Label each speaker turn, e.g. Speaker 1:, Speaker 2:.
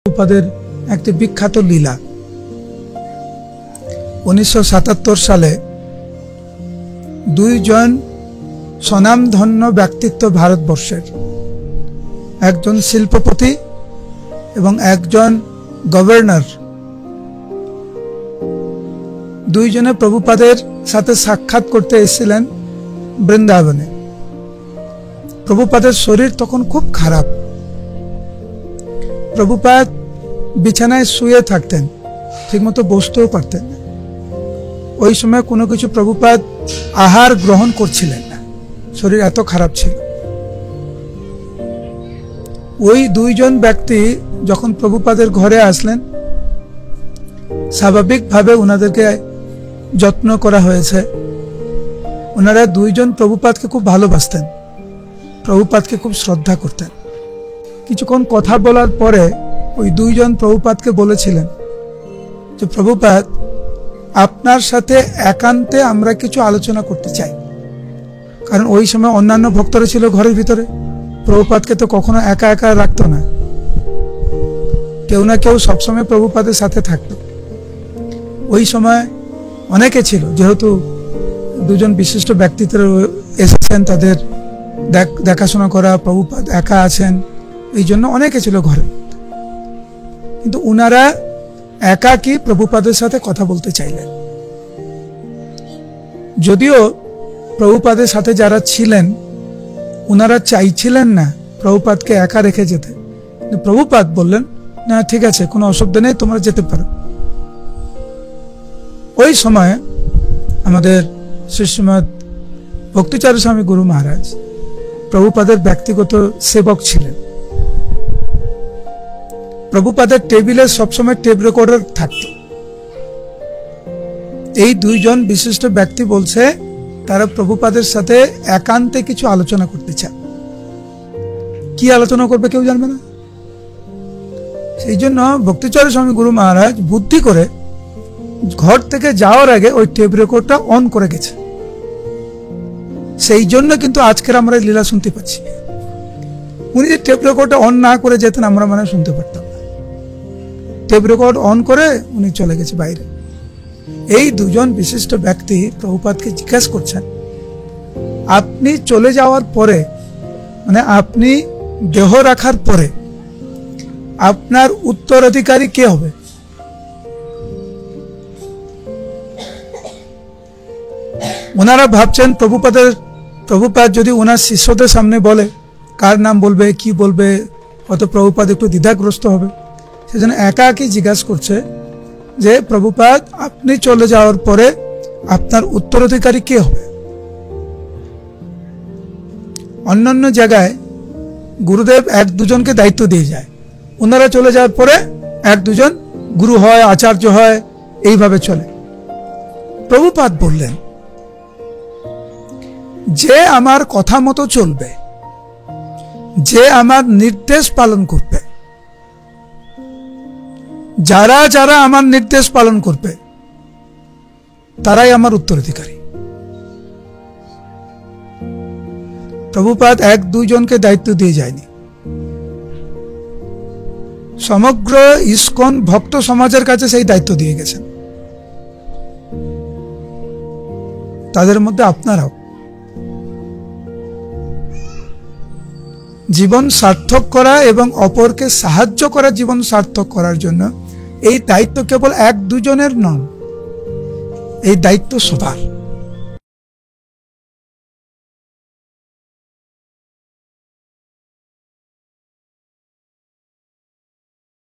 Speaker 1: প্রভুপাদের একটি বিখ্যাত লীলা 1977 সালে দুইজন স্বনামধন্য ব্যক্তিত্ব ভারতবর্ষের, একজন শিল্পপতি এবং একজন গভর্নর, দুইজনে প্রভুপাদের সাথে সাক্ষাৎ করতে এসেছিলেন বৃন্দাবনে। প্রভুপাদের শরীর তখন খুব খারাপ। প্রভুপাদ বিছানায় শুয়ে থাকতেন, ঠিকমতো বসতেও পারতেন না। ওই সময় কোনো কিছু প্রভুপাদ আহার গ্রহণ করছিলেন না, শরীর এত খারাপ ছিল। ওই দুইজন ব্যক্তি যখন প্রভুপাদের ঘরে আসলেন, স্বাভাবিকভাবে ওনাদেরকে যত্ন করা হয়েছে। ওনারা দুইজন প্রভুপাদকে খুব ভালোবাসতেন, প্রভুপাদকে খুব শ্রদ্ধা করতেন। কিছুক্ষণ কথা বলার পরে ওই দুইজন প্রভুপাদকে বলেছিলেন যে, প্রভুপাদ, আপনার সাথে একান্তে আমরা কিছু আলোচনা করতে চাই। কারণ ওই সময় অন্যান্য ভক্তরা ছিল ঘরের ভিতরে, প্রভুপাদকে তো কখনো একা একা রাখতো না, কেউ না কেউ সবসময় প্রভুপাদের সাথে থাকতো। ওই সময় অনেকে ছিল, যেহেতু দুজন বিশিষ্ট ব্যক্তিত্ব এসেছেন, তাদের দেখাশোনা করা, প্রভুপাদ একা আছেন, এই জন্য অনেকে ছিল ঘরে। কিন্তু উনারা একাকী প্রভুপাদের সাথে কথা বলতে চাইলেন। যদিও প্রভুপাদের সাথে যারা ছিলেন উনারা চাইছিলেন না প্রভুপাদকে একা রেখে যেতে। প্রভুপাদ বললেন, না ঠিক আছে, কোনো অসুবিধা নেই, তোমরা যেতে পারো। ওই সময় আমাদের শ্রীশ্রীমৎ ভক্তিচারু স্বামী গুরু মহারাজ প্রভুপাদের ব্যক্তিগত সেবক ছিলেন। প্রভুপাদের টেবিলে সবসময় টেপ রেকর্ডার থাকত। এই দুইজন বিশিষ্ট ব্যক্তি বলছে তারা প্রভুপাদের সাথে একান্তে কিছু আলোচনা করতে চায়। কি আলোচনা করবে কেউ জানবে না। সেই জন্য ভক্তিচারু স্বামী গুরু মহারাজ বুদ্ধি করে ঘর থেকে যাওয়ার আগে ওই টেপ রেকর্ডটা অন করে গেছে। সেই জন্য কিন্তু আজকের আমরা লীলা শুনতে পাচ্ছি। উনি যে টেপ রেকর্ডটা অন না করে যেতেন, আমরা মানে শুনতে পারতাম না। টেপ রেকর্ড অন করে উনি চলে গেছে বাইরে। এই দুজন বিশিষ্ট ব্যক্তি প্রভুপাদকে জিজ্ঞাসা করছেন, আপনি চলে যাওয়ার পরে, মানে আপনি দেহ রাখার পরে আপনার উত্তরাধিকারী কে হবে? ওনারা ভাবছেন প্রভুপাদ যদি ওনার শিষ্যদের সামনে বলে, কার নাম বলবে, কি বলবে, হয়তো প্রভুপাদ একটু দ্বিধাগ্রস্ত হবে। সেজন্য একাকী জিজ্ঞাসা করছে যে, প্রভুপাদ, আপনি চলে যাওয়ার পরে আপনার উত্তরাধিকারী কে হবে? অন্যান্য জায়গায় গুরুদেব এক দুজনকে দায়িত্ব দিয়ে যায়, ওনারা চলে যাওয়ার পরে এক দুজন গুরু হয়, আচার্য হয়, এইভাবে চলে। প্রভুপাদ বললেন, যে আমার কথা মতো চলবে, যে আমার নির্দেশ পালন করবে, যারা যারা আমার নির্দেশ পালন করবে তারাই আমার উত্তরাধিকারী। প্রভুপাদ এক দুইজনকে দায়িত্ব দিয়ে যায়নি, সমগ্র ইস্কন ভক্ত সমাজের কাছে সেই দায়িত্ব দিয়ে গেছেন। তাদের মধ্যে আপনারাও জীবন সার্থক করা এবং অপরকে সাহায্য করা, জীবন সার্থক করার জন্য এই দায়িত্ব কেবল এক দুজনের নয়, এই দায়িত্ব সবার।